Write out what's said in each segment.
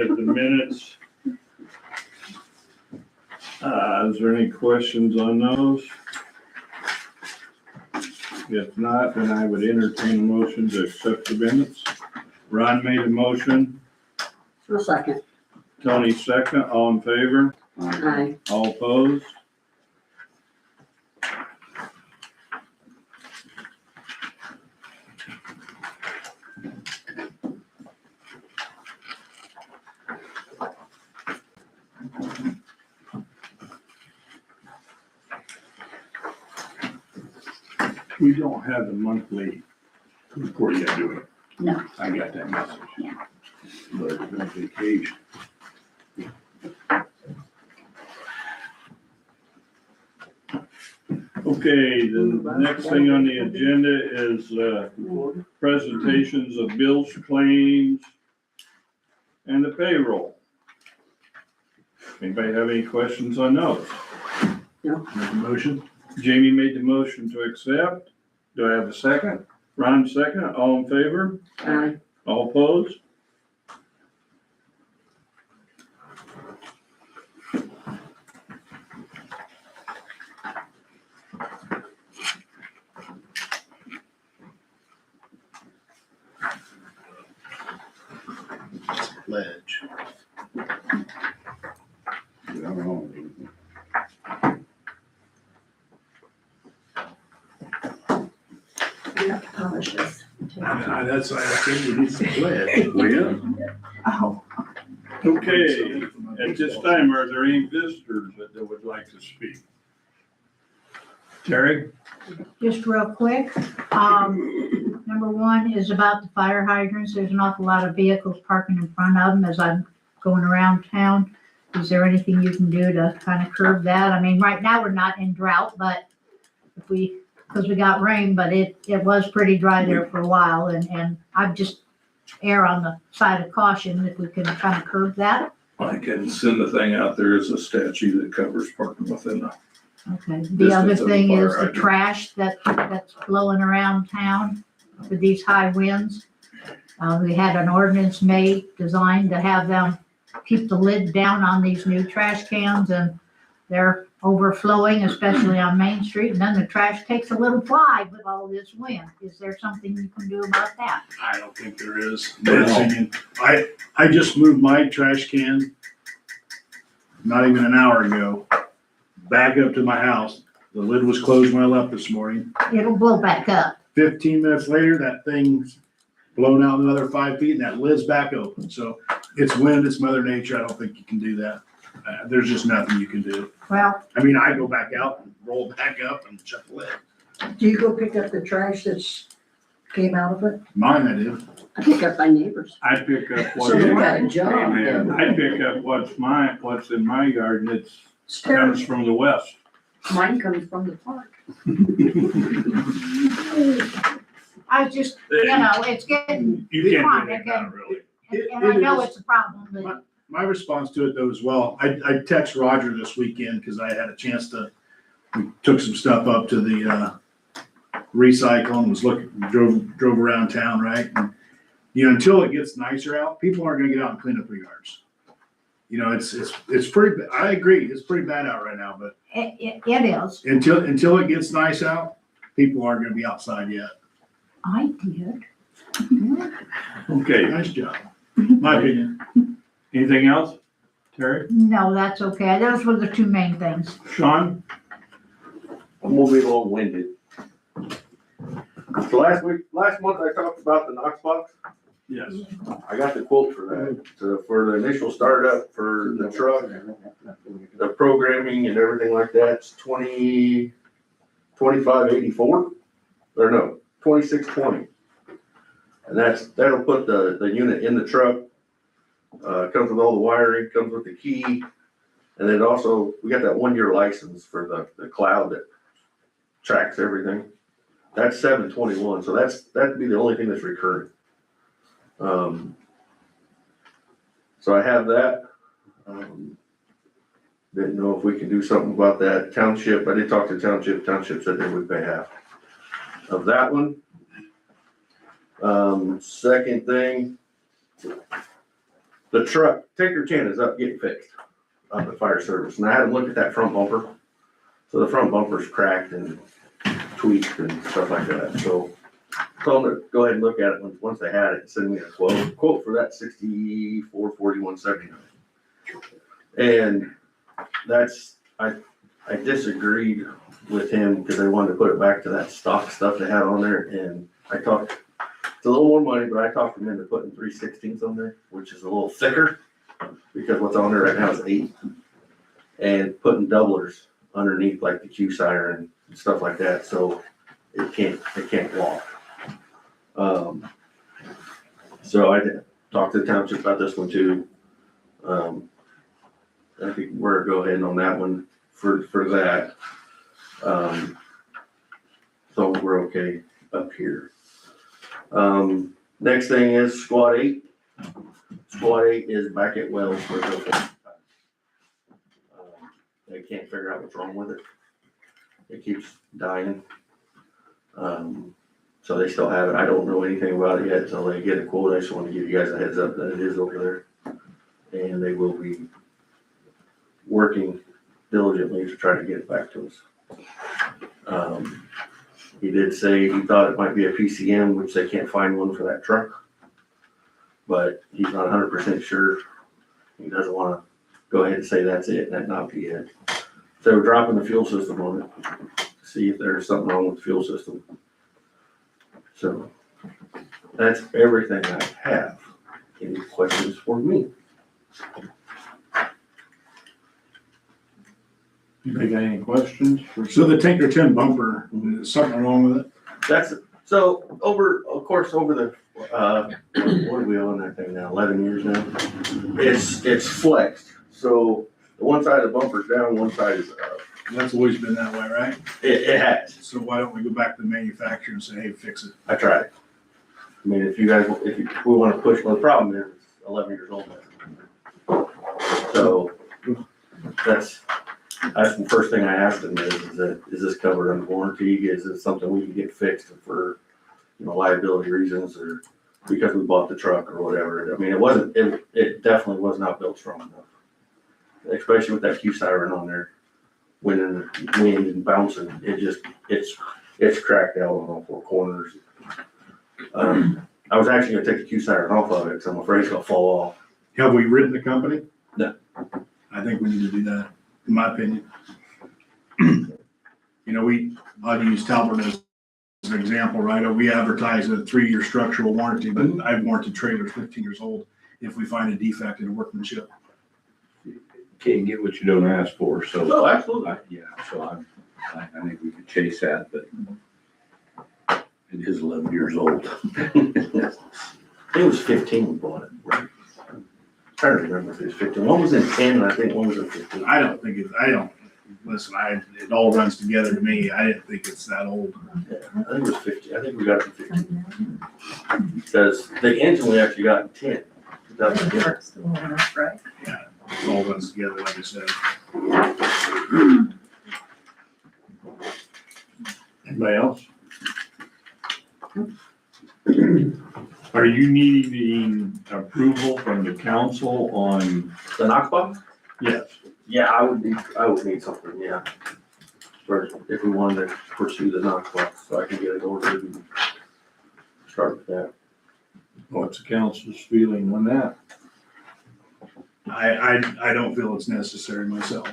at the minutes. Is there any questions on those? If not, then I would entertain a motion to accept the minutes. Ron made a motion, A second. Tony second, all in favor, Aye. all opposed? We don't have the monthly report yet, do we? No. I got that message. Yeah. But it's on vacation. Okay, the next thing on the agenda is, presentations of bills, claims, and the payroll. Anybody have any questions on those? No. Make a motion. Jamie made the motion to accept. Do I have a second? Ron second. All in favor? Aye. All opposed? Pledge. We have to polish this. That's why I think we need some pledge. Oh. Okay, at this time, are there any visitors that would like to speak? Terry? Just real quick, number one is about the fire hydrants. There's an awful lot of vehicles parking in front of them as I'm going around town. Is there anything you can do to kind of curb that? I mean, right now we're not in drought, but if we, because we got rain, but it was pretty dry there for a while, and I'd just err on the side of caution if we can kind of curb that. I can send the thing out there as a statute that covers parking within the. Okay, the other Distance of the thing fire is the hydrant. trash that's blowing around town with these high winds. We had an ordinance made, designed to have them keep the lid down on these new trash cans, and they're overflowing, especially on Main Street, and then the trash takes a little fly with all this wind. Is there something you can do about that? I don't think there is, in my opinion. I just moved my trash can not even an hour ago, back up to my house. The lid was closed when I left this morning. It'll blow back up. 15 minutes later, that thing's blown out another 5 feet and that lid's back open. So it's wind, it's Mother Nature. I don't think you can do that. There's just nothing you can do. Well, I mean, I go back out and roll back up and shut the lid. Do you go pick up the trash that's came out of it? Mine, I do. I pick up my neighbors. I pick up So you got a job. I pick up what's in my yard, and it It's comes terrible. from the west. Mine comes from the park. I just, it's getting, You Come on, can't do that now, really. and I know it's a problem, but My response to it though as well, I text Roger this weekend because I had a chance to, we took some stuff up to the recycle and was drove around town, right? And, until it gets nicer out, people aren't gonna get out and clean up their yards. It's pretty, I agree, it's pretty bad out right now, but it is. until it gets nice out, people aren't gonna be outside yet. I did. Okay, Nice job, my opinion. anything else? Terry? No, that's okay. Those were the two main things. Sean? I'm gonna be long-winded. So last month I talked about the Knox box. Yes. I got the quote for that, for the initial startup for the truck, the programming and everything like that. It's $25.84, or no, $26.20. And that'll put the unit in the truck. Comes with all the wiring, comes with the key. And then also, we got that 1-year license for the cloud that tracks everything. That's $721, so that'd be the only thing that's recurring. So I have that. Didn't know if we could do something about that. Township, I did talk to Township said they would pay half of that one. Second thing, the truck, Tinker 10 is up getting fixed up at fire service, and I had them look at that front bumper. So the front bumper's cracked and tweaked and stuff like that, so told them to go ahead and look at it once they had it, send me a quote for that $64.41.79. And that's, I disagreed with him because they wanted to put it back to that stock stuff they had on there, and I talked, it's a little more money, but I talked them into putting 3/16 on there, which is a little thicker, because what's on there right now is 8, and putting doublers underneath like the Q siren and stuff like that, so it can't walk. So I did talk to the township about this one too. I think we're go ahead on that one for that. So we're okay up here. Next thing is squad 8. Squad 8 is back at Wells for the they can't figure out what's wrong with it. It keeps dying. So they still have it. I don't know anything about it yet until they get a quote. I just want to give you guys a heads up that it is over there. And they will be working diligently to try to get it back to us. He did say he thought it might be a PCM, which they can't find one for that truck. But he's not 100% sure. He doesn't want to go ahead and say that's it and that not be it. So we're dropping the fuel system on it to see if there's something wrong with the fuel system. So that's everything I have. Any questions for me? Anybody got any questions? So the Tinker 10 bumper, is something wrong with it? That's, so over the, what are we on that thing now, 11 years now? It's flexed, so the one side of the bumper's down, one side is up. That's always been that way, right? It has. So why don't we go back to the manufacturer and say, hey, fix it? I tried. I mean, if we want to push, well, the problem is it's 11 years old now. So that's the first thing I asked him is this covered under warranty? Is it something we can get fixed for, liability reasons or because we bought the truck or whatever? I mean, it definitely was not built strong enough, especially with that Q siren on there. When in the wind and bouncing, it's cracked out on all 4 corners. I was actually gonna take the Q siren off of it because I'm afraid it's gonna fall off. Have we written the company? No. I think we need to do that, in my opinion. I'd use Talbot as an example, right? We advertise a 3-year structural warranty, but I've warranted trailers 15 years old if we find a defect in the workmanship. Can't get what you don't ask for, so. Oh, absolutely. I think we could chase that, but it is 11 years old. It was 15 we bought it, right? I'm trying to remember if it was 15. One was in 10 and I think one was in 15. Listen, it all runs together to me. I didn't think it's that old. Yeah, I think it was 15. I think we got it in 15. Because the engine we actually got in 10. 2010. Right. Yeah, it all runs together, like I said. Anybody else? Are you needing approval from the council on? The Knox box? Yes. Yeah, I would need something, yeah. First, if we wanted to pursue the Knox box, so I can get it ordered and start with that. What's the council's feeling on that? I don't feel it's necessary myself.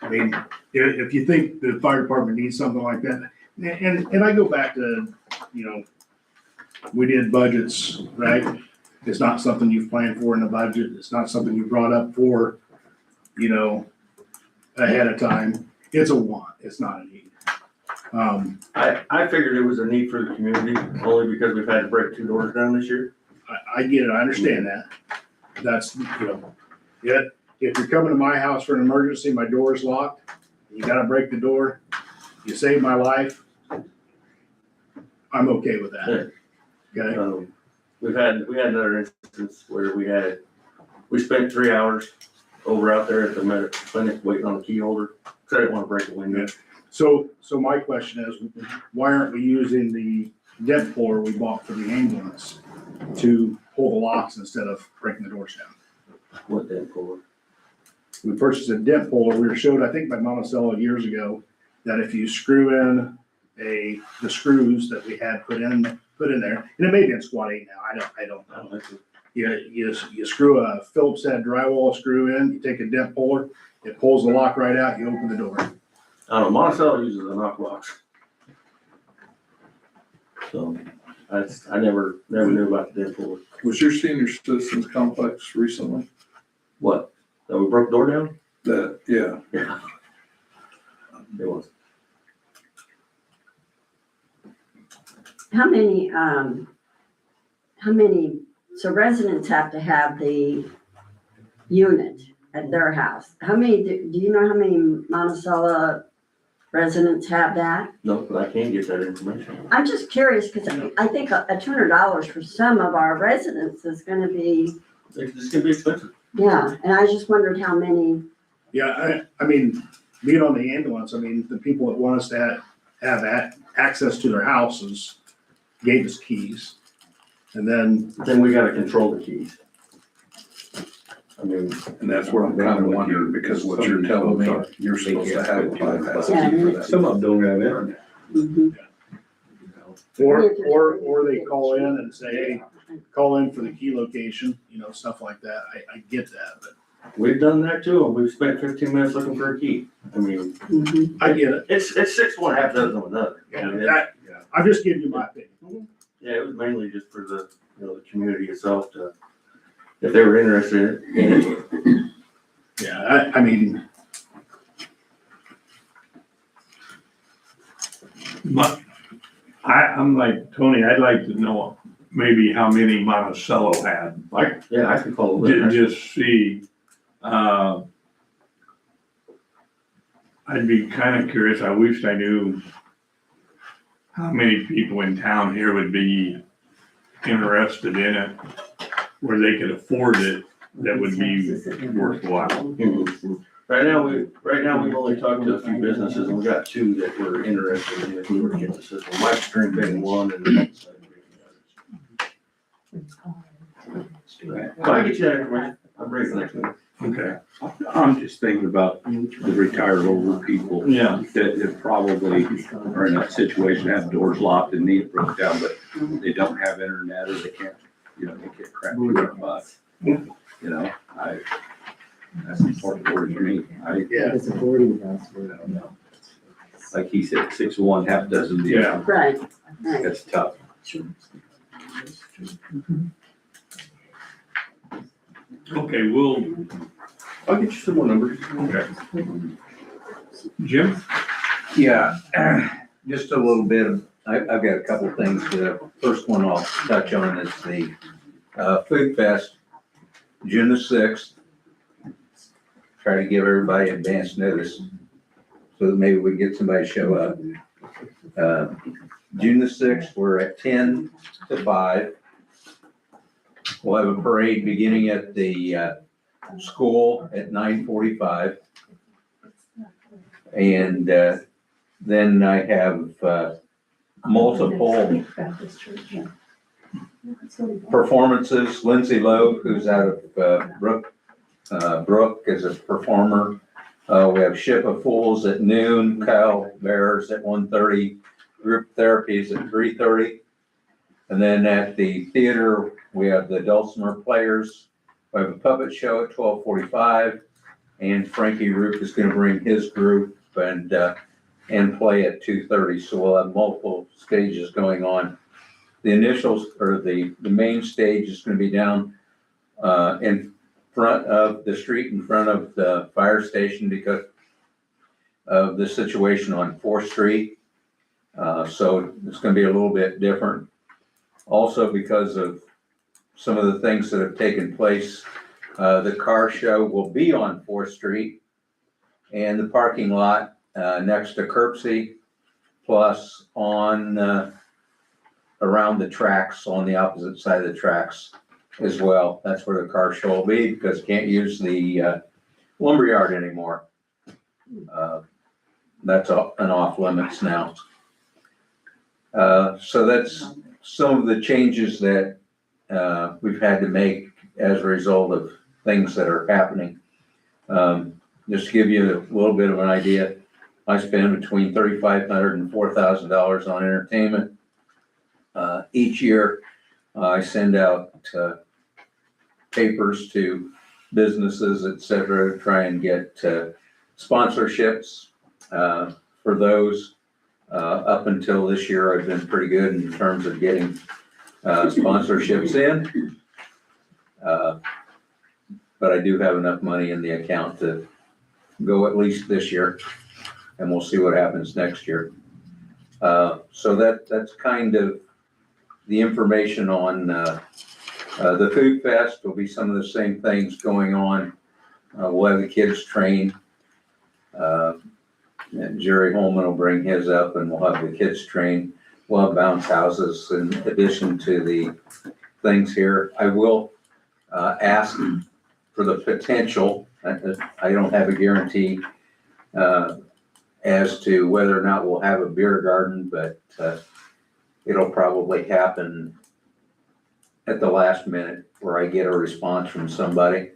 I mean, if you think the fire department needs something like that, and I go back to, we did budgets, right? It's not something you've planned for in the budget. It's not something you brought up for, ahead of time. It's a want, it's not a need. I figured it was a need for the community, only because we've had to break 2 doors down this year. I get it, I understand that. That's, yeah, if you're coming to my house for an emergency, my door is locked, you gotta break the door, you saved my life, I'm okay with that. Okay? We had another instance where we spent 3 hours over out there at the medical clinic waiting on the key holder, because I didn't want to break the window. So my question is, why aren't we using the depth puller we bought for the ambulance to pull the locks instead of breaking the doors down. What that for? We purchased a dent puller. We were showed, I think by Monticello years ago, that if you screw in the screws that we had put in there, and it may be in squad 8 now, I don't know. You screw a Phillips head drywall screw in, you take a dent puller, it pulls the lock right out, you open the door. I don't know, Marshal uses a knock box. So, I never knew about the deadbolt. Was your senior citizens complex recently? What, that we broke the door down? That, yeah. Yeah. It was. How many, so residents have to have the unit at their house. How many, do you know how many Monticello residents have that? No, but I can't get that information. I'm just curious, because I think a $200 for some of our residents is gonna be, It's gonna be expensive. yeah, and I just wondered how many. Yeah, I mean, being on the ambulance, I mean, the people that want us to have access to their houses gave us keys. And then, We gotta control the keys. I mean, And that's where I'm kind of wondering, because what you're telling me, you're supposed to have a bypass key for that. Some of them don't have internet. or they call in and say, hey, call in for the key location, stuff like that. I get that, but we've done that too, and we've spent 15 minutes looking for a key. I mean, I get it. it's 6 one, half dozen of another. I mean, I'm just giving you my opinion. Yeah, it was mainly just for the, the community itself to, if they were interested in it. Yeah, I mean, I'm like Tony, I'd like to know maybe how many Monticello had, like, I could call it. just see. I'd be kind of curious, I wish I knew how many people in town here would be interested in it, where they could afford it, that would be worthwhile. Mhm. Right now, we've only talked to a few businesses, and we got 2 that were interested in if we were to get the system. Mike's Trent being one, and. If I get you that information, I'll bring it next week. Okay. I'm just thinking about the retired older people. Yeah. That probably are in that situation, have doors locked and need it broke down, but they don't have internet or they can't, they get crap about. That's important for me. yeah. It's a boarding password. I don't know. Like he said, 6 of one, half dozen the Yeah. other. Right, right. That's tough. Okay, I'll get you some more numbers. okay. Jim? Yeah, just a little bit. I've got a couple things. The first one I'll touch on is the Food Fest, June the 6th. Try to give everybody advance notice so that maybe we can get somebody to show up. June the 6th, we're at 10 to 5. We'll have a parade beginning at the school at 9:45. And then I have multiple performances. Lindsay Lowe, who's out of Brook is a performer. We have Ship of Fools at noon, Kyle Bears at 1:30, group therapies at 3:30. And then at the theater, we have the Dulcimer Players. We have a puppet show at 12:45, and Frankie Roop is gonna bring his group and play at 2:30. So we'll have multiple stages going on. The initials, or the main stage is gonna be down in front of the street, in front of the fire station because of the situation on 4th Street. So it's gonna be a little bit different. Also because of some of the things that have taken place, the car show will be on 4th Street and the parking lot next to Kirksey, plus on around the tracks on the opposite side of the tracks as well. That's where the car show will be because you can't use the lumberyard anymore. That's an off limits now. So that's some of the changes that we've had to make as a result of things that are happening. Just to give you a little bit of an idea, I spend between $3,500 and $4,000 on entertainment. Each year, I send out papers to businesses, et cetera, to try and get sponsorships for those. Up until this year, I've been pretty good in terms of getting sponsorships in. But I do have enough money in the account to go at least this year, and we'll see what happens next year. So that's kind of the information on the food fest. Will be some of the same things going on. We'll have the kids trained. And Jerry Holman will bring his up, and we'll have the kids trained. We'll have bounce houses in addition to the things here. I will ask for the potential. I don't have a guarantee as to whether or not we'll have a beer garden, but it'll probably happen at the last minute where I get a response from somebody.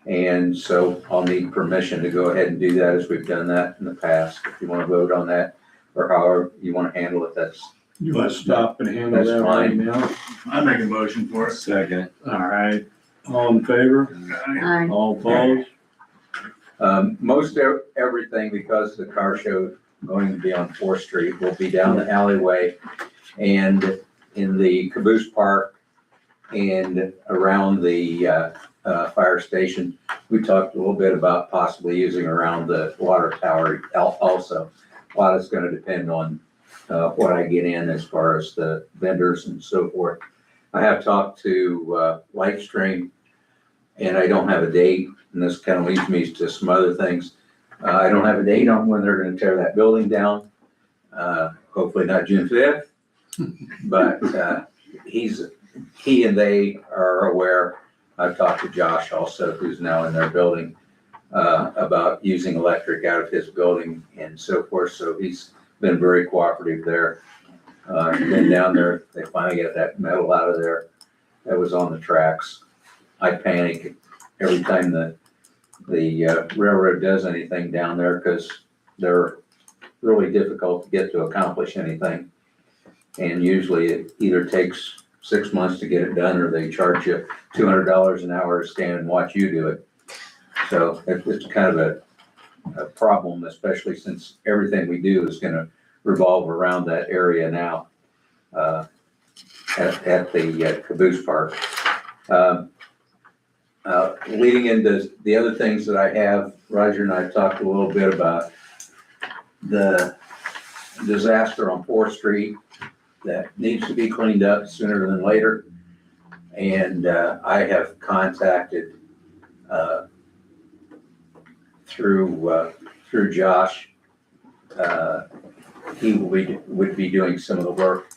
And so I'll need permission to go ahead and do that as we've done that in the past. If you want to vote on that or however you want to handle it, that's. You want to stop and handle That's that right fine. now? I make a motion for it. Second. All right, all in favor? Aye. All opposed? Most everything, because the car show going to be on 4th Street, will be down the alleyway and in the caboose park and around the fire station. We talked a little bit about possibly using around the water tower also. A lot is going to depend on what I get in as far as the vendors and so forth. I have talked to Lightstream, and I don't have a date, and this kind of leads me to some other things. I don't have a date on when they're going to tear that building down. Hopefully not June 5th, but he and they are aware. I've talked to Josh also, who's now in their building, about using electric out of his building and so forth. So he's been very cooperative there. Been down there, they finally got that metal out of there that was on the tracks. I panic every time the railroad does anything down there because they're really difficult to get to accomplish anything. And usually it either takes 6 months to get it done, or they charge you $200 an hour to stand and watch you do it. So it's kind of a problem, especially since everything we do is gonna revolve around that area now, at the caboose park. Leading into the other things that I have, Roger and I talked a little bit about the disaster on 4th Street that needs to be cleaned up sooner than later. And I have contacted through Josh. He would be doing some of the work.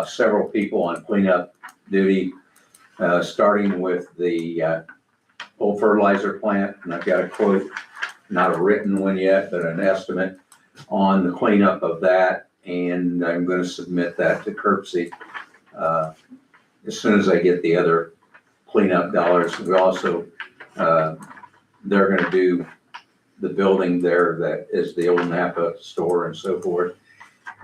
Several people on cleanup duty, starting with the old fertilizer plant. And I've got a quote, not a written one yet, but an estimate on the cleanup of that. And I'm going to submit that to Kirksey as soon as I get the other cleanup dollars. We also, they're going to do the building there that is the old Napa store and so forth.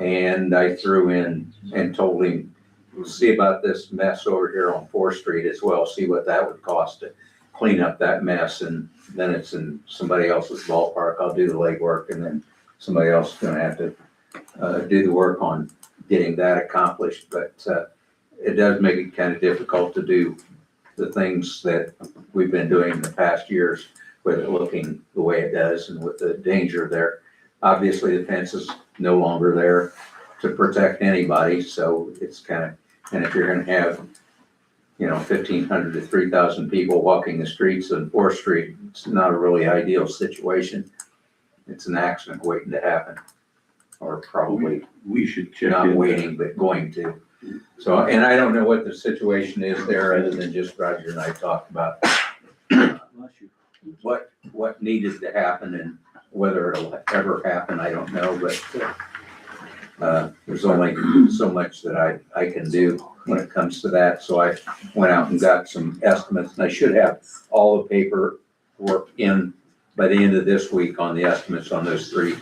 And I threw in and told him, we'll see about this mess over here on 4th Street as well, see what that would cost to clean up that mess. And then it's in somebody else's ballpark. I'll do the legwork, and then somebody else is going to have to do the work on getting that accomplished. But it does make it kind of difficult to do the things that we've been doing in the past years with it looking the way it does and with the danger there. Obviously, the fence is no longer there to protect anybody, so it's kind of, and if you're going to have, 1,500 to 3,000 people walking the streets on 4th Street, it's not a really ideal situation. It's an accident waiting to happen, or probably We should check not in. waiting, but going to. So, and I don't know what the situation is there, other than just Roger and I talked about what needed to happen, and whether it'll ever happen, I don't know, but There's only so much that I can do when it comes to that, so I went out and got some estimates, and I should have all the paperwork in by the end of this week on the estimates on those 3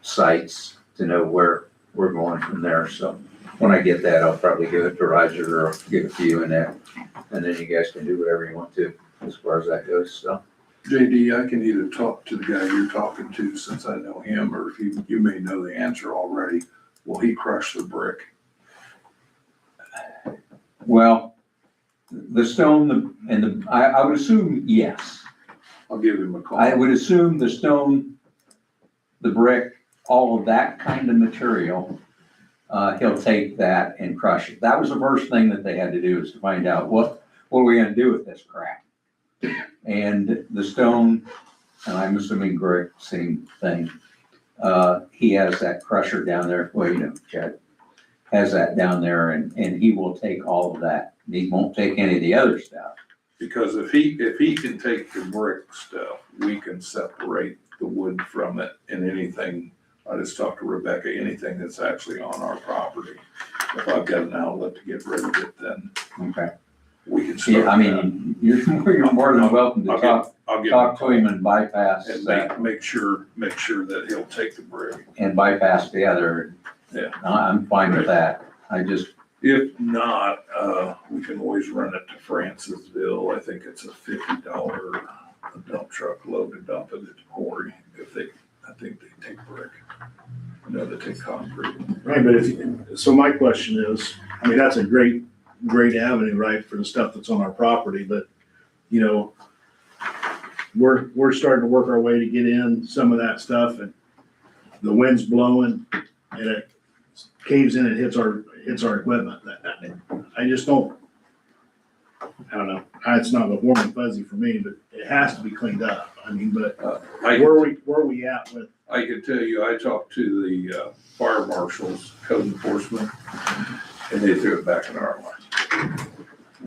sites to know where we're going from there, so when I get that, I'll probably give it to Roger or give it to you and that, and then you guys can do whatever you want to as far as that goes, so. JD, I can either talk to the guy you're talking to since I know him, or if you may know the answer already. Will he crush the brick? Well, the stone and I would assume yes. I'll give him a call. I would assume the stone, the brick, all of that kind of material, he'll take that and crush it. That was the first thing that they had to do, is to find out what are we gonna do with this crap? And the stone, and I'm assuming brick, same thing. He has that crusher down there, well, you know, Chad has that down there, and he will take all of that. He won't take any of the other stuff. Because if he can take the brick stuff, we can separate the wood from it, and anything, I just talked to Rebecca, anything that's actually on our property. If I've got an outlet to get rid of it, then Okay. we can start. Yeah, I mean, you're more than welcome to I'll talk to him and bypass and that make sure that he'll take the brick. and bypass the other. Yeah. I'm fine with that. I just, If not, we can always run it to Francisville. I think it's a $50 dump truck load to dump it at the quarry. I think they take brick. No, they take concrete. Right, but so my question is, I mean, that's a great avenue, right, for the stuff that's on our property, but, you know, we're starting to work our way to get in some of that stuff, and the wind's blowing and it caves in and hits our equipment. I just don't, I don't know, it's not a warm and fuzzy for me, but it has to be cleaned up. I mean, but where are we at with? I can tell you, I talked to the fire marshals, code enforcement, and they threw it back in our line.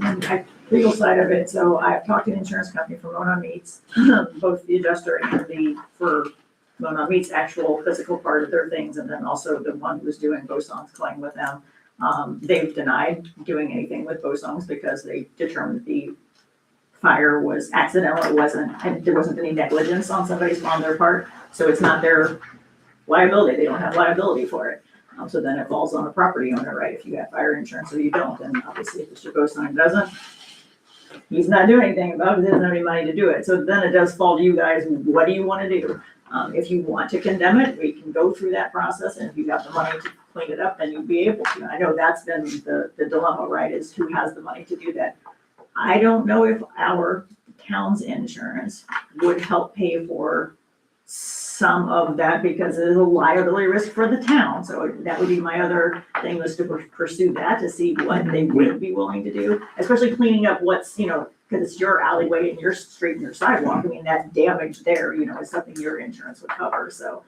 And legal side of it, so I've talked to the insurance company for Mona Meats, both the adjuster and for Mona Meats' actual physical part of their things, and then also the one who's doing Bosong's claim with them. They've denied doing anything with Bosong's because they determined the fire was accidental, and there wasn't any negligence on their part, so it's not their liability, they don't have liability for it. So then it falls on the property owner, right, if you have fire insurance or you don't, and obviously if Mr. Bosong doesn't, he's not doing anything about it, he doesn't have any money to do it, so then it does fall to you guys, what do you wanna do? If you want to condemn it, we can go through that process, and if you have the money to clean it up, then you'd be able to. I know that's been the dilemma, right, is who has the money to do that. I don't know if our town's insurance would help pay for some of that, because it is a liability risk for the town, so that would be my other thing, was to pursue that, to see what they would be willing to do, especially cleaning up what's, because it's your alleyway and your street and your sidewalk, I mean, that damage there, is something your insurance would cover, so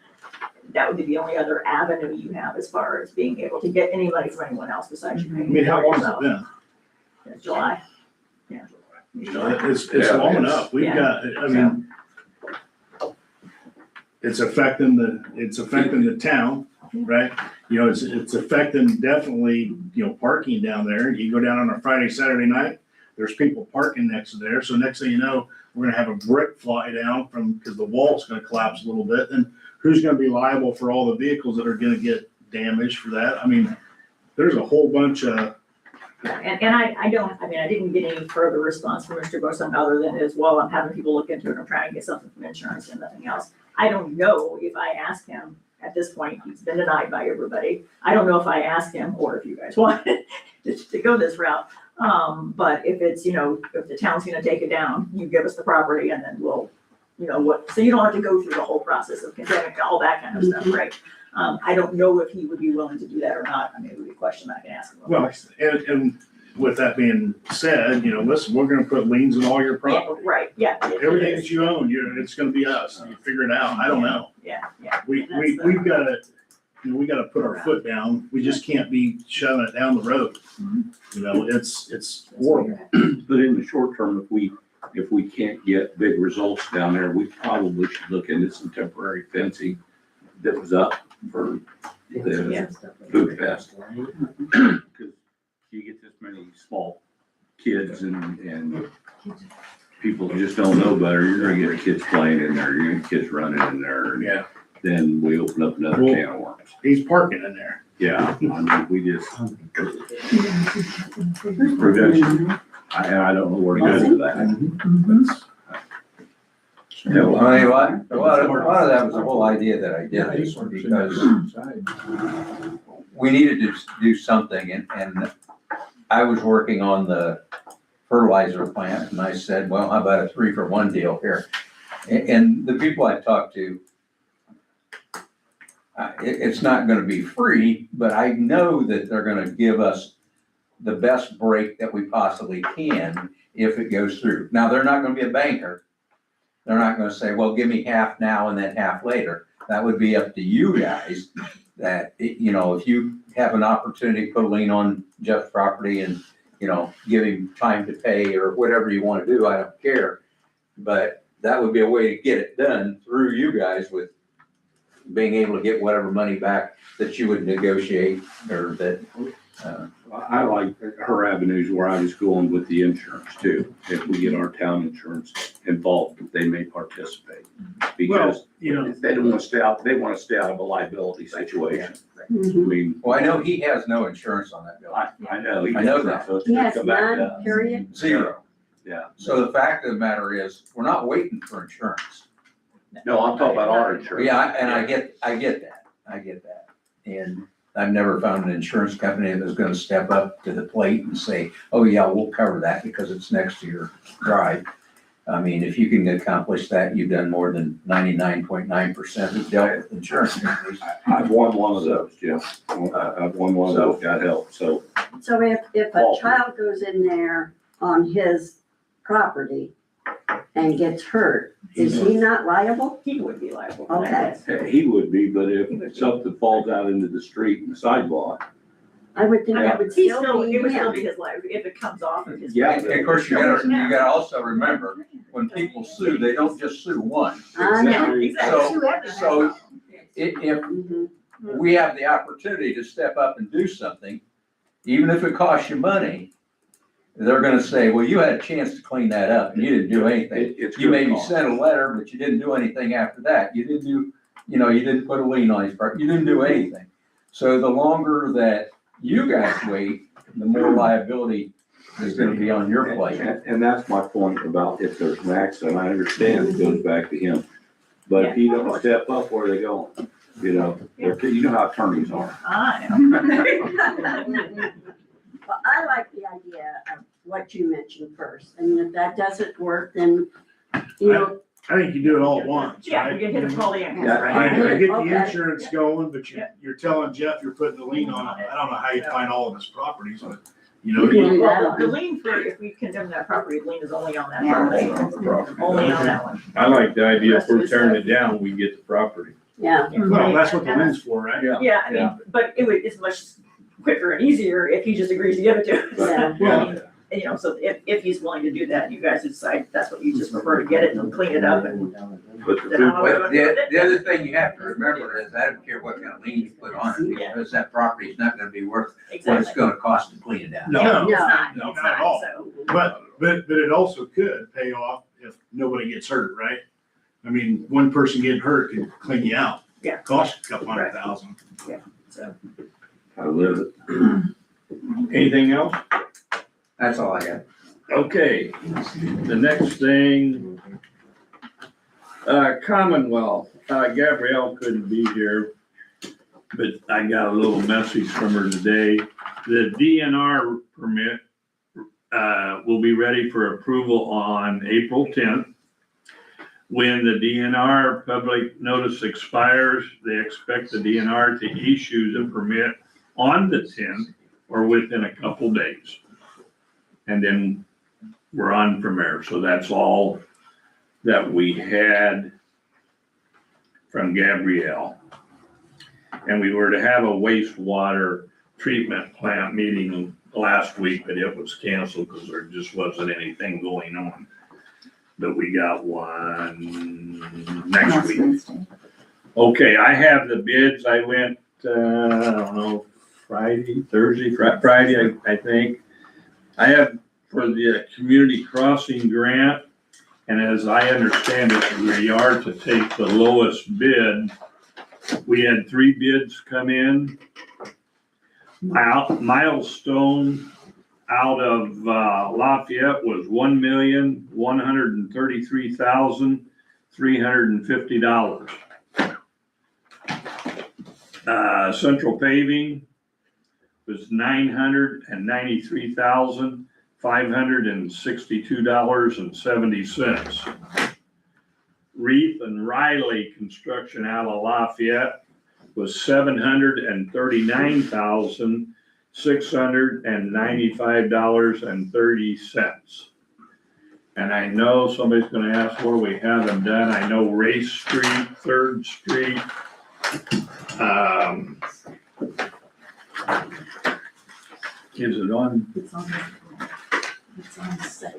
that would be the only other avenue you have as far as being able to get any money from anyone else besides you I paying mean, how for long has it yourself. been? It's July. It's Yeah, long it's- enough. We've got, I mean, it's affecting the town, right? It's affecting definitely, parking down there. You go down on a Friday, Saturday night, there's people parking next to there. So next thing you know, we're gonna have a brick fly down because the wall's gonna collapse a little bit. And who's gonna be liable for all the vehicles that are gonna get damaged for that? I mean, there's a whole bunch of. And I didn't get any further response from Mr. Bosong other than I'm having people look into it, I'm trying to get something from insurance and nothing else. I don't know if I ask him, at this point, he's been denied by everybody. I don't know if I ask him, or if you guys want to go this route. But if it's, if the town's gonna take it down, you give us the property and then we'll, so you don't have to go through the whole process of condemning all that kind of stuff, right? I don't know if he would be willing to do that or not. I mean, it would be a question I can ask him. Well, and with that being said, listen, we're gonna put liens on all your property. Right, yeah. Everything that you own, it's gonna be us. You figure it out. I don't know. Yeah. We've gotta, we gotta put our foot down. We just can't be shoving it down the road. It's horrible. But in the short term, if we can't get big results down there, we probably should look into some temporary fencing that was up for the Yeah. food fest. Cause you get this many small kids and people who just don't know better, you're gonna get kids playing in there, you're gonna get kids running in there. And Yeah, then we open up another Well- can of worms. he's parking in there. Yeah, I mean, we just. Prevention. I don't know where to go with that. Yeah, well, I mean, a lot of that was the whole idea that I did this one, because we needed to do something, and I was working on the fertilizer plant, and I said, well, how about a 3-for-1 deal here? And the people I talked to, it's not gonna be free, but I know that they're gonna give us the best break that we possibly can if it goes through. Now, they're not gonna be a banker. They're not gonna say, well, give me half now and then half later. That would be up to you guys, that, you know, if you have an opportunity, put a lien on Jeff's property and, you know, give him time to pay or whatever you wanna do, I don't care. But that would be a way to get it done through you guys, with being able to get whatever money back that you would negotiate, or that, I like her avenues where I was going with the insurance too. If we get our town insurance involved, they may participate. Because You know, they don't want to stay out, they want to stay out of a liability situation. I Mhm. mean, well, I know he has no insurance on that building. I know. I know that. So it's He gonna has come back to none, us. period. Zero. Yeah. So the fact of the matter is, we're not waiting for insurance. No, I'm talking about our insurance. Yeah, and I get that. And I've never found an insurance company that was gonna step up to the plate and say, oh yeah, we'll cover that because it's next to your drive. I mean, if you can accomplish that, you've done more than 99.9% who've dealt with insurance companies. I've won one of those, Jeff. I've won one of those, got help, so. So if a child goes in there on his property and gets hurt, is he not liable? He would be liable. Okay. He would be, but He would be. if something falls out into the street and the sidewalk, I would think that would He still be it would still be him. his life if it comes off of his. Yeah. And of course, you gotta also remember, when people sue, they don't just sue one. I know. Exactly. So if Mhm. we have the opportunity to step up and do something, even if it costs you money, they're gonna say, well, you had a chance to clean that up and you didn't do anything. it's. You maybe good cost. sent a letter, but you didn't do anything after that. You didn't do, you know, you didn't put a lien on his property. You didn't do anything. So the longer that you guys wait, the more liability is gonna be on your plate. And that's my point about if there's an accident, I understand it goes back to him. But if he don't step up, where are they going? You know, you know how attorneys are. I know. Well, I like the idea of what you mentioned first. I mean, if that doesn't work, then, you know, I think you do it all at once, Yeah, right? you can hit him all the angles. Yeah, I get Okay. the insurance going, but Yeah. you're telling Jeff you're putting the lien on it. I don't know how you find all of his properties, but, you know, Yeah. you- Well, the lien for, if we condemn that property, the lien is only on that property, only on that one. I like the idea, if we're tearing it down, we get the property. yeah. well, that's what the lien's for, right? Yeah, I mean, but it's much quicker and easier if he just agrees to give it to us. Yeah. Well, You know, so if he's willing to do that, you guys decide that's what you just prefer to get it and clean it up and. But the then food I'll But go with it. the other thing you have to remember is, I don't care what kind of lien you put on it, Yeah. because that property is not gonna be worth what it's Exactly. gonna cost to clean it out. No. It's not, No, it's not at not, all. so. But it also could pay off if nobody gets hurt, right? I mean, one person getting hurt could clean you out. Yeah. Cost you a couple $100,000. So, I live it. Anything else? That's all I got. Okay, the next thing, Commonwealth, Gabrielle couldn't be here, but I got a little message from her today. The DNR permit, will be ready for approval on April 10th. When the DNR public notice expires, they expect the DNR to issue the permit on the 10th or within a couple days. And then we're on from there. So that's all that we had from Gabrielle. And we were to have a wastewater treatment plant meeting last week, but it was canceled because there just wasn't anything going on. But we got one next week. Okay, I have the bids. I went, I don't know, Friday, I think. I have for the community crossing grant, and as I understand it, we are to take the lowest bid. We had 3 bids come in. Milestone out of Lafayette was $1,133,350. Central Paving was $993,562.70. Reef and Riley Construction out of Lafayette was $739,695.30. And I know somebody's gonna ask where we have them done. I know Race Street, 3rd Street. Is it on? It's on the site.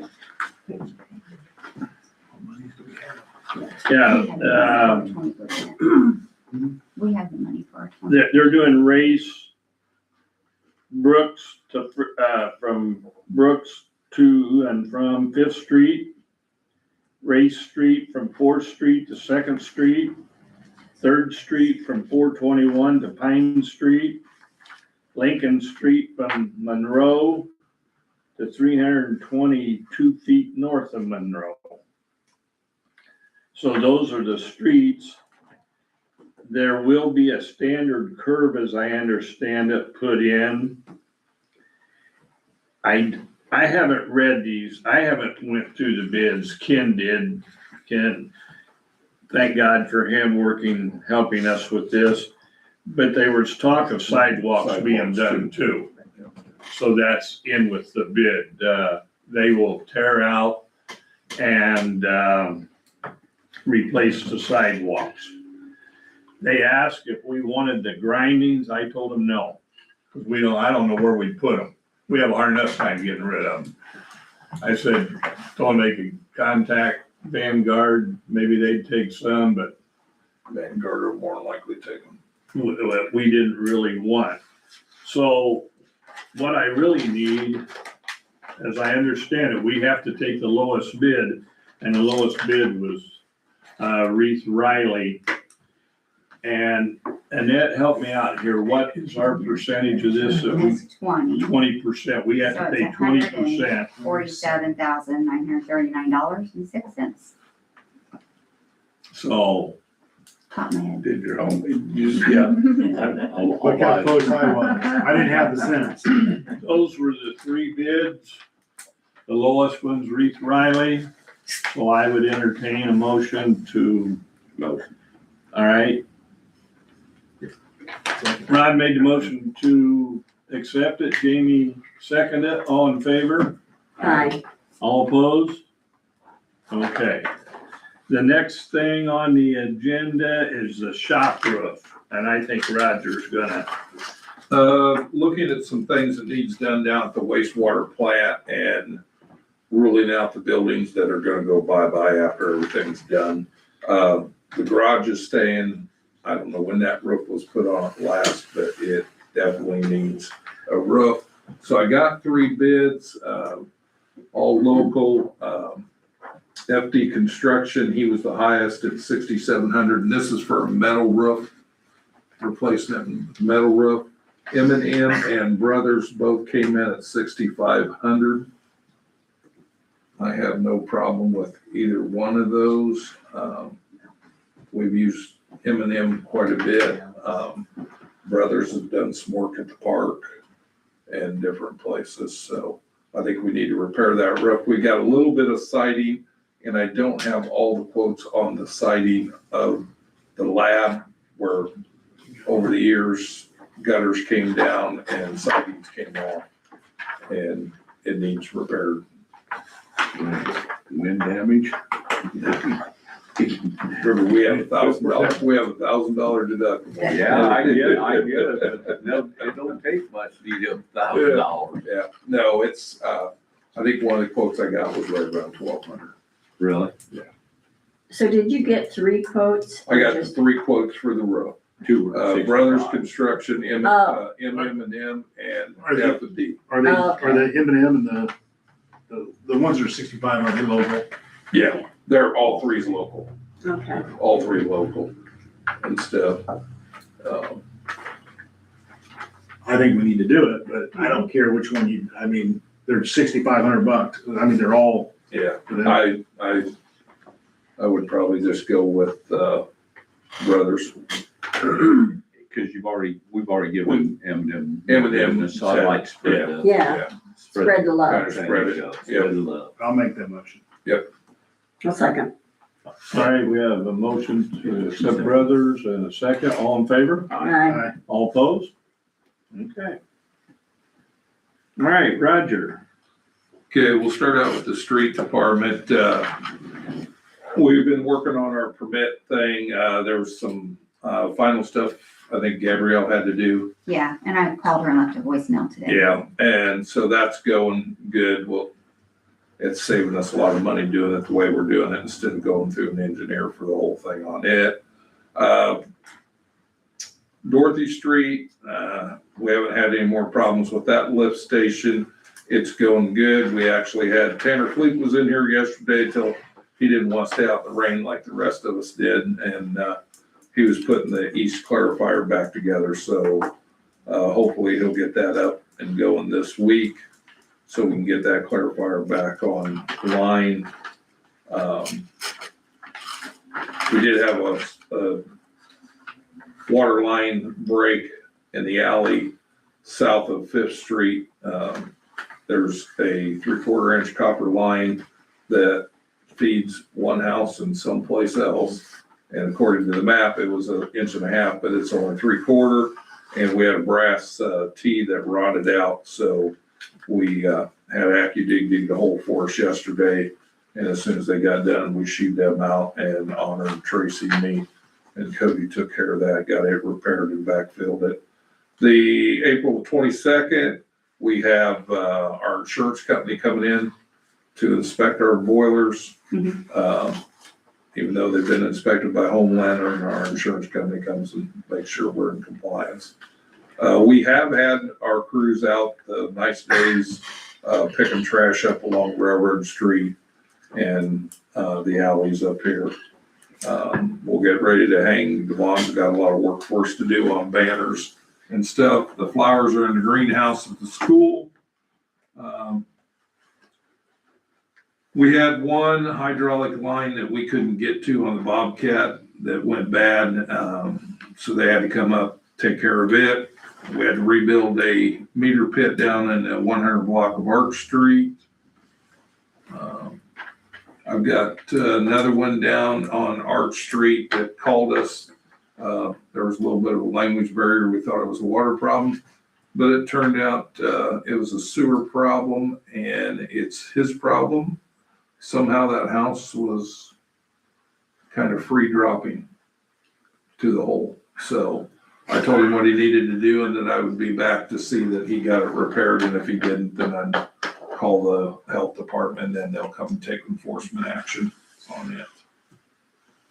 Yeah, We have the money for our 20. they're doing Race Brooks to, from Brooks to and from 5th Street, Race Street from 4th Street to 2nd Street, 3rd Street from 421 to Pine Street, Lincoln Street from Monroe to 322 feet north of Monroe. So those are the streets. There will be a standard curve, as I understand it, put in. I haven't read these. I haven't went through the bids. Ken did. Ken, thank God for him working, helping us with this. But there was talk of sidewalks being done too. So that's in with the bid. They will tear out and replace the sidewalks. They asked if we wanted the grindings. I told them no. Because I don't know where we put them. We have a hard enough time getting rid of them. I said, told them they could contact Vanguard, maybe they'd take some, but Vanguard will more than likely take them. we didn't really want. So what I really need, as I understand it, we have to take the lowest bid, and the lowest bid was Reese Riley. And Annette, help me out here. What is our percentage of this? That's 20. 20%. We have to pay 20%. $47,939.06. So Top of my head. Did your own, yeah. Look how close I was. I didn't have the sentence. those were the 3 bids. The lowest one's Reese Riley. So I would entertain a motion to. Motion. All right. Rod made the motion to accept it. Jamie seconded it. All in favor? Aye. All opposed? Okay. The next thing on the agenda is the shop roof, and I think Roger's gonna. Looking at some things that needs done down at the wastewater plant and ruling out the buildings that are gonna go bye-bye after everything's done. The garage is staying. I don't know when that roof was put on it last, but it definitely needs a roof. So I got 3 bids, all local. FD Construction, he was the highest at $6,700, and this is for a metal roof, replacement metal roof. M&M and Brothers both came in at $6,500. I have no problem with either one of those. We've used M&M quite a bit. Brothers have done some work at the park and different places, so I think we need to repair that roof. We got a little bit of siding, and I don't have all the quotes on the siding of the lab, where over the years gutters came down and sidings came off, and it needs repaired. Wind damage. Remember, we have $1,000, we have $1,000 deductible. Yeah, I get it, but it don't take much to eat up $1,000. Yeah, no, it's, I think one of the quotes I got was right around 1,200. Really? Yeah. So did you get 3 quotes? I got the Just- 3 quotes for the roof. Two or six. Brothers Construction, Oh. M&M and Are they- F&D. Are they, Oh, okay. are the M&M and the ones that are 65, are they local? Yeah, they're all 3's local, Okay, all 3 local and stuff. I think we need to do it, but I don't care which one you, I mean, they're $6,500. I mean, they're all. Yeah, for them. I would probably just go with, Brothers. Cause we've already given M&M. M&M So I like spread the. yeah, spread the love. Kinda spread it, Spread the love. I'll make that motion. A second. All right, we have a motion to accept Brothers and a second. All in favor? Aye. All opposed? Okay. All right, Roger. Okay, we'll start out with the street department. We've been working on our permit thing. There was some, final stuff I think Gabrielle had to do. Yeah, and I called her and left a voicemail today. Yeah, and so that's going good. Well, it's saving us a lot of money doing it the way we're doing it instead of going through an engineer for the whole thing on it. Dorothy Street, we haven't had any more problems with that lift station. It's going good. We actually had Tanner Fleet was in here yesterday till he didn't want to stay out in the rain like the rest of us did. And, he was putting the east clarifier back together. So, hopefully he'll get that up and going this week so we can get that clarifier back on line. We did have a water line break in the alley south of Fifth Street. There's a 3/4 inch copper line that feeds one house and someplace else. And according to the map, it was 1.5 inches, but it's only 3/4. And we had a brass tee that rotted out. So we had AccuDig dig the hole for us yesterday. And as soon as they got done, we sheaved them out and honored Tracy, me, and Cody took care of that, got it repaired and backfilled it. The April 22nd, we have our insurance company coming in to inspect our boilers. Even though they've been inspected by Homelander, and our insurance company comes and makes sure we're in compliance. We have had our crews out the nice days, picking trash up along Railroad Street and the alleys up here. We'll get ready to hang. Devon's got a lot of work for us to do on banners and stuff. The flowers are in the greenhouse at the school. We had one hydraulic line that we couldn't get to on the Bobcat that went bad. So they had to come up, take care of it. We had to rebuild a meter pit down in the 100 block of Arch Street. I've got another one down on Arch Street that called us. There was a little bit of a language barrier. We thought it was a water problem, but it turned out it was a sewer problem and it's his problem. Somehow that house was kind of free dropping to the hole. So I told him what he needed to do and that I would be back to see that he got it repaired. And if he didn't, then I'd call the health department and they'll come and take enforcement action on it.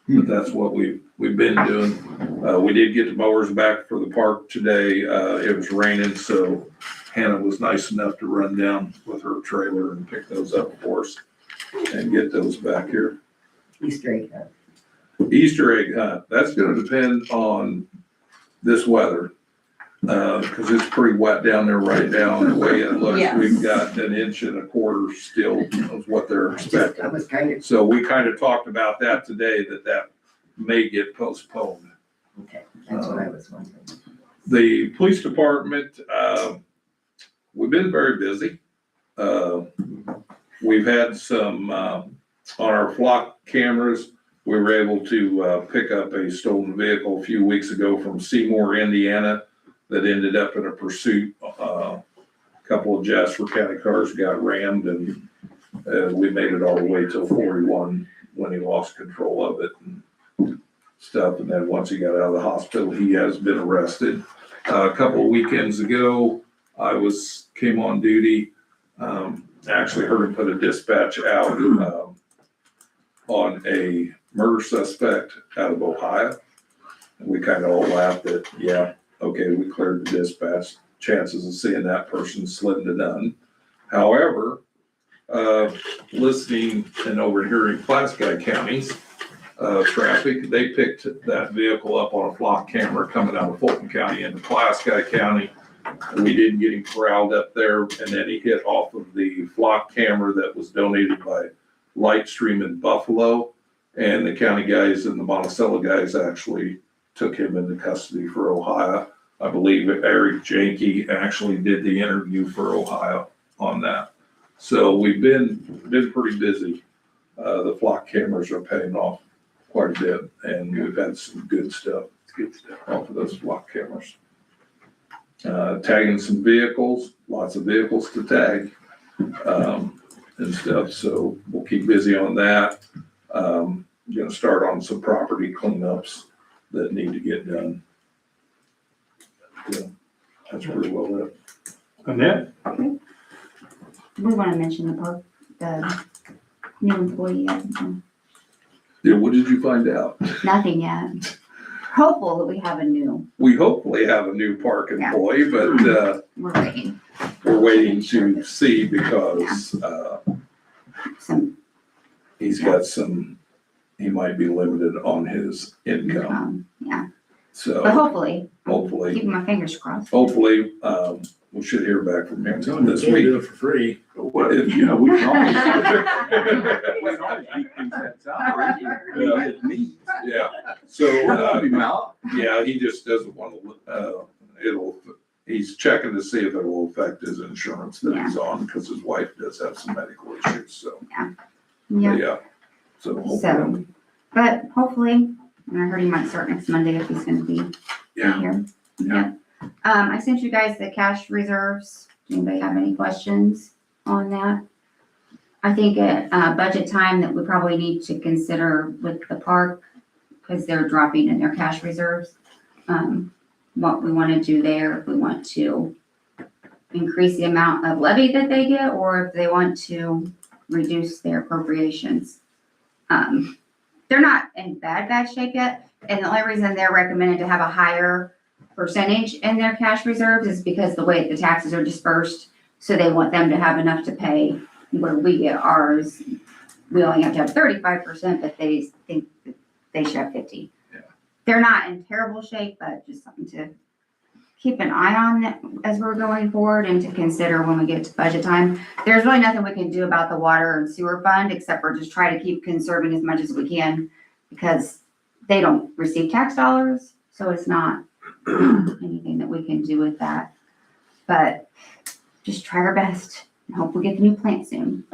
But that's what we've been doing. We did get the mowers back for the park today. It was raining, so Hannah was nice enough to run down with her trailer and pick those up for us and get those back here. Easter egg hunt. Easter egg hunt, that's gonna depend on this weather. Cause it's pretty wet down there right now, and the way it looks, Yes. we've got 1.25 inches still of what they're I expecting. was kind of, So we kind of talked about that today, that may get postponed. okay, that's what I was wondering. The police department, we've been very busy. We've had some, on our flock cameras, we were able to pick up a stolen vehicle a few weeks ago from Seymour, Indiana, that ended up in a pursuit. A couple of Jasper County cars got rammed and we made it all the way till 41 when he lost control of it and stuff. And then once he got out of the hospital, he has been arrested. A couple of weekends ago, I came on duty. Actually heard him put a dispatch out. on a murder suspect out of Ohio. And we kind of all laughed at, yeah, okay, we cleared the dispatch, chances of seeing that person slim to none. However, listening and overhearing Pulaski County's traffic, they picked that vehicle up on a flock camera coming out of Fulton County into Pulaski County. We didn't get him corralled up there, and then he hit off of the flock camera that was donated by Lightstream in Buffalo. And the county guys and the Monticello guys actually took him into custody for Ohio. I believe Eric Janke actually did the interview for Ohio on that. So we've been pretty busy. The flock cameras are paying off quite a bit, and we've had some good stuff off of those flock cameras. Tagging some vehicles, lots of vehicles to tag, and stuff, so we'll keep busy on that. Gonna start on some property cleanups that need to get done. Yeah, that's pretty well it. Annette? We want to mention the new employee. Yeah, what did you find out? Nothing yet. Hopeful that we have a new, We hopefully have a new park employee, but, we're waiting. we're waiting to see because, Some he's got some, he might be limited on his income, yeah, but so hopefully, hopefully, keeping my fingers crossed. hopefully, we should hear back from him Tell them this they can't week. do it for free. What if, you know, we can always. We can always beat things at salary. Yeah, so, Help him out. yeah, he just doesn't want to, he's checking to see if it will affect his insurance that he's on, because his wife does have some medical issues, so. Yeah, Yeah, so hopefully, so, but hopefully, and I heard he might start next Monday if he's gonna be yeah, here. Yeah. I sent you guys the cash reserves. Do anybody have any questions on that? I think at budget time that we probably need to consider with the park, because they're dropping in their cash reserves. What we want to do there, if we want to increase the amount of levy that they get, or if they want to reduce their appropriations. They're not in bad shape yet, and the only reason they're recommended to have a higher percentage in their cash reserves is because the way the taxes are dispersed, so they want them to have enough to pay where we get ours. We only have to have 35%, but they think that they should have 50. Yeah. They're not in terrible shape, but just something to keep an eye on as we're going forward and to consider when we get to budget time. There's really nothing we can do about the water and sewer fund, except for just try to keep conserving as much as we can, because they don't receive tax dollars, so it's not anything that we can do with that. But just try our best and hope we get the new plant soon,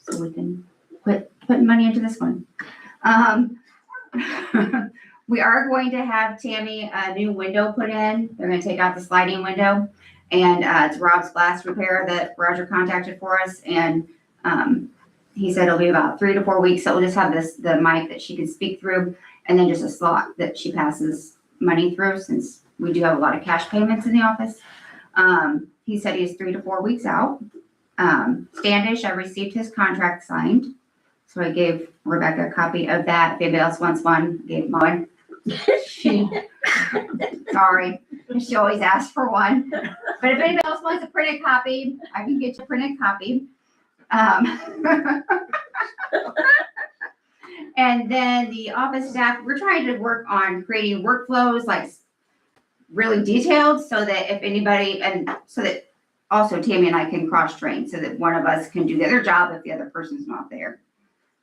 so we can quit putting money into this one. We are going to have Tammy a new window put in. They're gonna take out the sliding window, and it's Rob's glass repair that Roger contacted for us, and he said it'll be about 3 to 4 weeks. So we'll just have the mic that she can speak through, and then just a slot that she passes money through, since we do have a lot of cash payments in the office. He said he's 3 to 4 weeks out. Standish, I received his contract signed, so I gave Rebecca a copy of that. If anybody else wants one, gave mine. Sorry, she always asks for one. But if anybody else wants a printed copy, I can get you a printed copy. And then the office staff, we're trying to work on creating workflows like really detailed, so that if anybody, and so that also Tammy and I can cross train, so that one of us can do the other job if the other person's not there.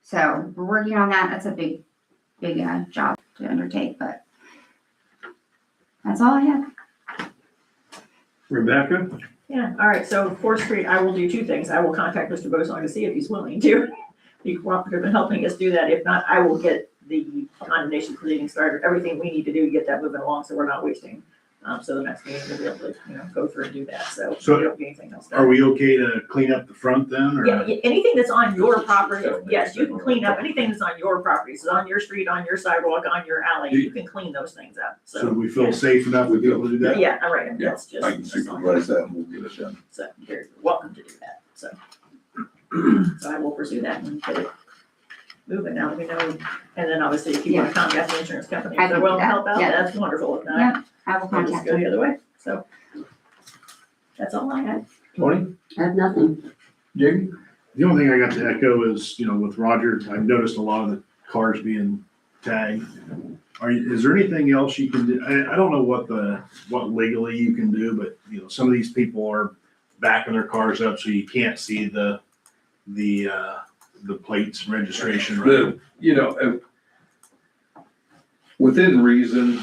So we're working on that. That's a big job to undertake, but that's all I have. Rebecca? Yeah, all right, so 4th Street, I will do 2 things. I will contact Mr. Bozon to see if he's willing to be cooperative in helping us do that. If not, I will get the condemnation proceeding started, everything we need to do to get that moving along, so we're not wasting. So the next meeting we'll be able to, go through and do that, so we don't get anything else done. Are we okay to clean up the front then, or? Yeah, anything that's on your property, yes, you can clean up anything that's on your property, so on your street, on your sidewalk, on your alley, you can clean those things up, So so. we feel safe enough to be able to do that? Yeah, all right, Yeah, that's just. I can supervise that and we'll get it done. So you're welcome to do that, so. So I will pursue that and get it moving now, we know, and then obviously if you want to contact the insurance company, I if they're can do willing to that, help out, yeah. that's wonderful, if not, Yeah, I will we'll just contact go the them. other way, so. That's all I had. Tony? I have nothing. Jamie? The only thing I got to echo is, with Roger, I've noticed a lot of the cars being tagged. Is there anything else you can do? I don't know what legally you can do, but, some of these people are backing their cars up so you can't see the plates and registration, right? Within reason,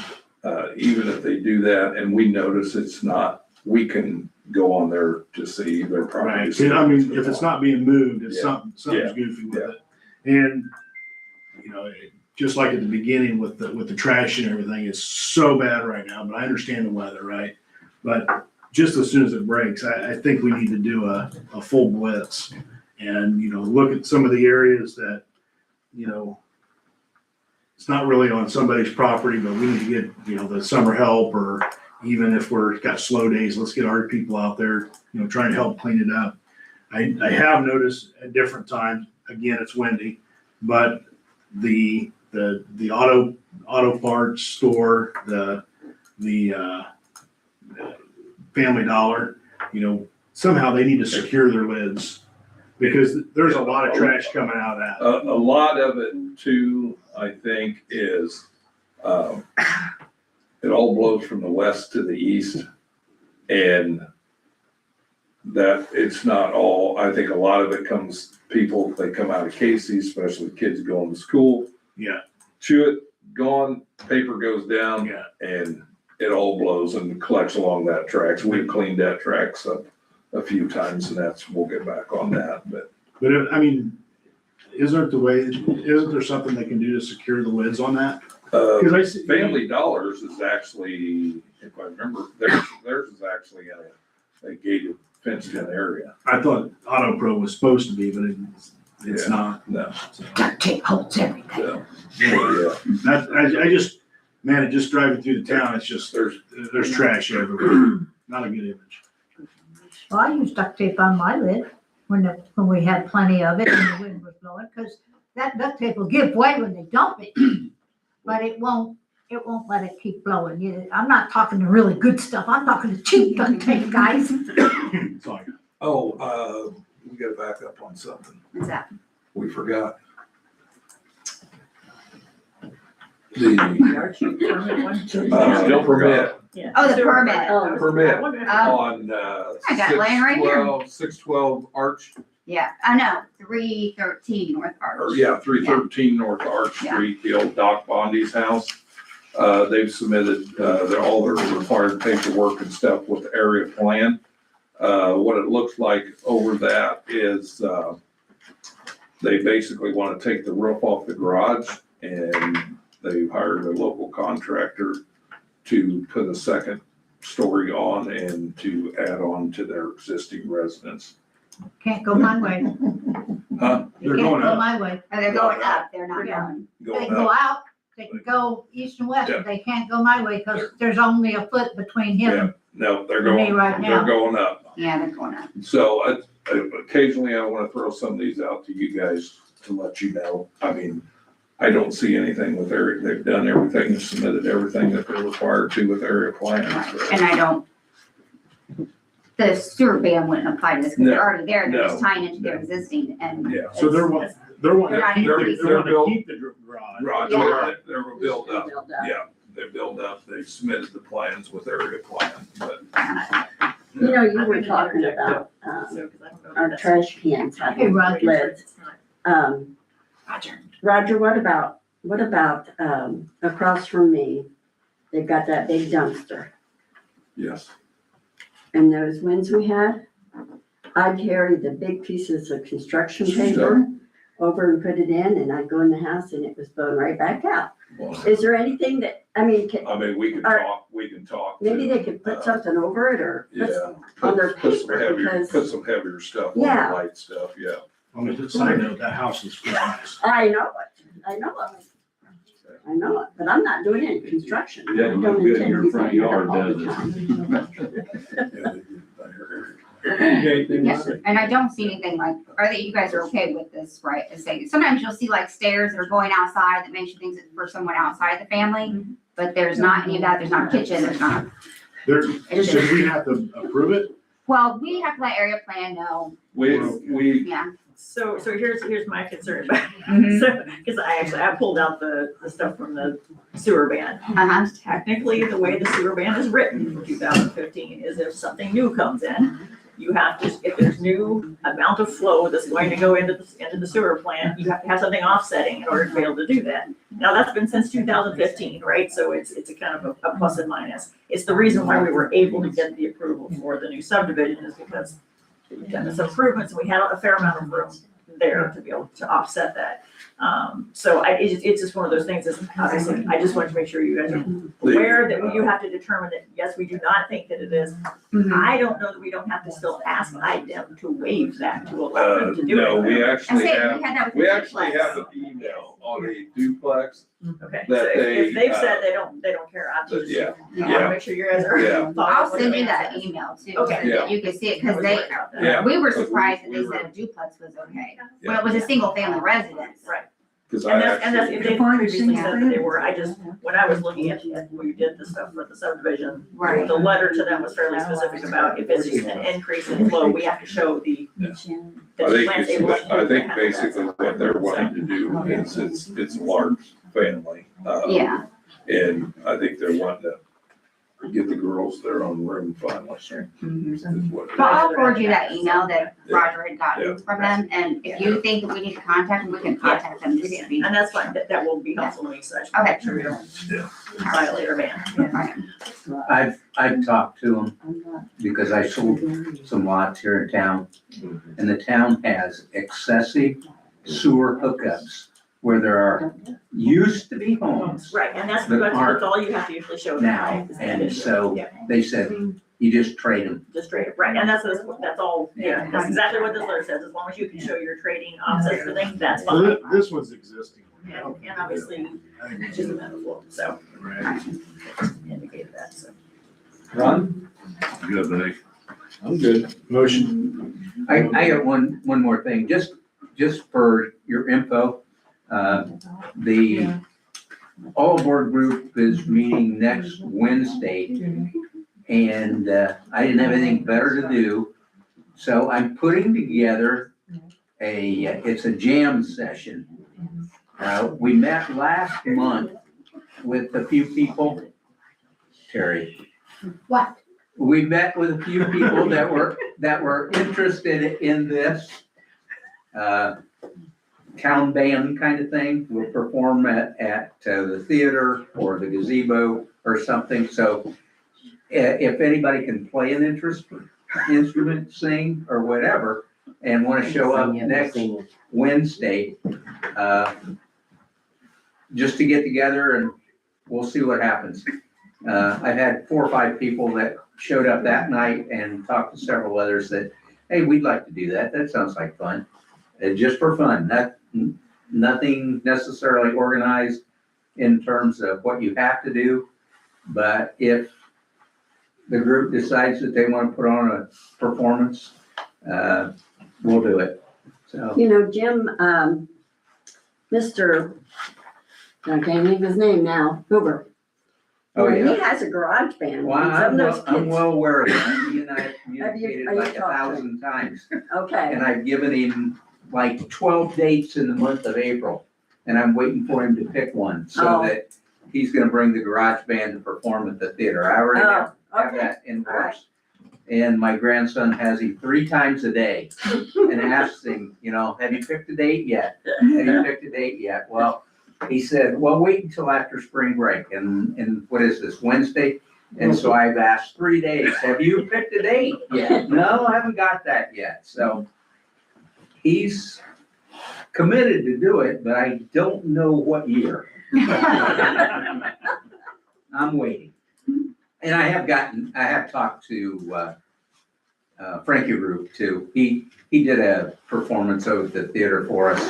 even if they do that and we notice it's not, we can go on there to see their property. Right, 'cause, I mean, if it's not being moved, it's Yeah. something's goofy with it. And, just like at the beginning with the trash and everything, it's so bad right now, but I understand the weather, right? But just as soon as it breaks, I think we need to do a full blitz and, look at some of the areas that, it's not really on somebody's property, but we need to get, the summer help, or even if we're got slow days, let's get our people out there, trying to help clean it up. I have noticed at different times, again, it's windy, but the auto parts store, the Family Dollar, somehow they need to secure their lids, because there's a lot of trash coming out of that. A lot of it too, I think, is, it all blows from the west to the east, and that it's not all, I think a lot of it comes, they come out of Casey's, especially kids going to school. Yeah. Chew it, gone, paper goes down, Yeah. and it all blows and collects along that tracks. We've cleaned that tracks up a few times, and we'll get back on that, but. But isn't there something they can do to secure the lids on that? Because I see. Family Dollars is actually, if I remember, theirs is actually in a gated fenced-in area. I thought Auto Pro was supposed to be, but it's Yeah. not. No. Duct tape holds everything. So, yeah. I just, man, just driving through the town, it's just, there's trash everywhere. Not a good image. Well, I use duct tape on my lid when we had plenty of it and the wind was blowing, because that duct tape will give way when they dump it. But it won't let it keep blowing. I'm not talking the really good stuff. I'm talking the cheap duct tape, guys. That's all I got. Oh, we gotta back up on something. What's that? We forgot. The, Still permit Yeah. Oh, the permit. Oh, Permit. I wonder if- Oh. on, I got it laying right here. 612 Arch, Yeah, I know, 313 North or Arch. yeah, 313 North Arch Yeah. Street, the old Doc Bondi's house. They've submitted, all their required paperwork and stuff with the area plan. What it looks like over that is, they basically want to take the roof off the garage, and they've hired a local contractor to put a second story on and to add on to their existing residence. Can't go my way. Huh? They They're can't going go up. my way. Oh, they're going up, they're not Yeah. going. They Going can go up. out, they can go east and west, Yeah. but they can't go my way because there's only a foot between him and No, they're me going, right they're now. going up. Yeah, they're going up. So occasionally I want to throw some of these out to you guys to let you know. I mean, I don't see anything with they've done everything, and submitted everything that they're required to with area plans. so. And I don't, the sewer ban wouldn't apply to this because they're No, already there, they're just no, tying into their no. existing and. Yeah. So they're wanting They're not to increasing. keep the garage. Right, Yeah. they're built up. Built up. Yeah, they're built up. They've submitted the plans with area plan, but. You were talking about, our trash cans Hey, having Roger. lids. Roger. Roger, what about, across from me, they've got that big dumpster. Yes. And those wins we had, I carried the big pieces of construction paper over and put it in, and I'd go in the house and it was blown right back out. Well, Is there anything that, we can talk. maybe they could put something over it or put Yeah. on their Put some paper, heavier, because- put some heavier stuff on Yeah. the light stuff, yeah. On the side note, that house is nice. I know it, but I'm not doing any construction. Doesn't I look don't good in intend your to be front doing it yard, all the does it? time. Yeah, they did. Yeah, and I don't see anything like, you guys are okay with this, right? To say, sometimes you'll see like stairs that are going outside that makes you think it's for someone outside the family, but there's not any of that, there's not a kitchen, there's not. There, should we have to approve it? Well, we have to let area plan know, We, yeah. So here's my concern about Mhm. so, because I pulled out the stuff from the sewer ban. Uh-huh. Technically, the way the sewer ban is written for 2015 is if something new comes in, you have to, if there's new amount of flow that's going to go into the sewer plant, you have to have something offsetting in order to be able to do that. Now, that's been since 2015, right? So it's a kind of a plus and minus. It's the reason why we were able to get the approval for the new subdivision is because we've done some improvements and we had a fair amount of room there to be able to offset that. So it's just one of those things, is obviously, I just wanted to make sure you guys are aware that you have to determine that, yes, we do not think that it is. Mhm. I don't know that we don't have to still ask IDEM to waive that, to allow them to do it. no, we I actually say, have, we had that with. we the actually duplex. have an email on a duplex. Okay, so that if they, they've said they don't care, I'm just, Yeah, I wanna make sure you guys are. Yeah. I'll send you that email too, so Okay. that you can see it, I cause was they, worried about that. Yeah. we were Because surprised that we they were- said a duplex was okay. When it was a single family residence. Right. Cause And I that's, if actually, they previously said that they were, when I was looking at when you did the stuff for the subdivision, Right. the letter to them was fairly specific about if it's an increase in flow, we have to show the. I that think the land's able to I think handle that. basically what they're wanting to do is, it's a large family. Yeah, And I think they're wanting to get the girls their own room finally. Sure. mhm. Is what it But is. I'll forward you that email that Yeah. Roger had gotten from them, and if you think that we need to contact them, we can contact them, just to be. And that's fine, that will be helpful to me, so I just want to make sure we don't violate our ban. I've talked to them because I sold some lots here in town. And the town has excessive sewer hookups where there are, used to be homes Right, and that's That aren't all you have to usually show now. now. And so Yeah. they said, you just trade them. Just straight, right, and that's all, Yeah. that's exactly what this letter says, as long as you can show your trading offsets and things, that's So fine. this one's existing. And obviously, I think it's just a matter of flow, so Right. indicated that, so. Ron? Good, buddy. I'm good. Motion. I got one more thing, just for your info. The all board group is meeting next Wednesday. And I didn't have anything better to do. So I'm putting together it's a jam session. We met last month with a few people. Terry. What? We met with a few people that were interested in this town band kind of thing. We'll perform at the theater or the gazebo or something. So if anybody can play an instrument, sing or whatever, and want to show up next Wednesday, just to get together and we'll see what happens. I've had 4 or 5 people that showed up that night and talked to several others that, hey, we'd like to do that. That sounds like fun. Just for fun, nothing necessarily organized in terms of what you have to do. But if the group decides that they want to put on a performance, we'll do it. So, You know, Jim, Mr., I can't think of his name now, Hoover. oh He yeah. has a garage band. Well, and some of those I'm kids, well aware of that. He and I have Have communicated you like talked to 1,000 times. okay, And I've given him like 12 dates in the month of April. And I'm waiting for him to pick one so Oh. that he's gonna bring the garage band to perform at the theater. I already have okay. that endorsed. And my grandson has him 3 times a day and asks him, have you picked a date yet? Have you picked a date yet? Well, he said, well, wait until after spring break. And what is this, Wednesday? And so I've asked 3 days, have you picked a date yet? No, I haven't got that yet. So he's committed to do it, but I don't know what year. I'm waiting. And I have talked to Frankie Roop too. He did a performance over at the theater for us,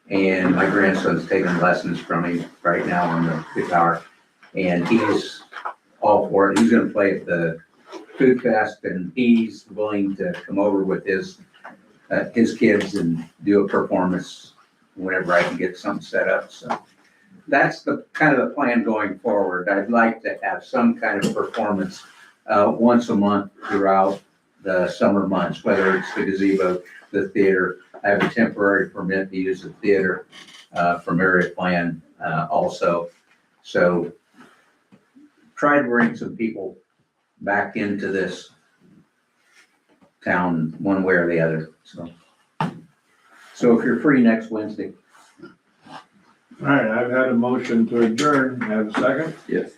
and my grandson's taking lessons from him right now on the guitar, and he's all for it. He's gonna play at the food fest, and he's willing to come over with his kids and do a performance whenever I can get something set up, so. That's the kind of the plan going forward. I'd like to have some kind of performance, once a month throughout the summer months, whether it's the gazebo, the theater. I have a temporary permit to use the theater, from area plan, also. So try to bring some people back into this town one way or the other, so. So if you're free next Wednesday. All right, I've had a motion to adjourn. Have a second? Yes.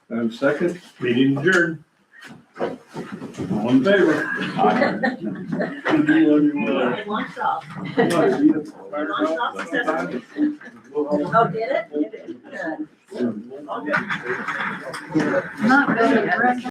Have a second? Meeting adjourned. All in favor? Lunch off. Oh, did it? Good. Not really, the rest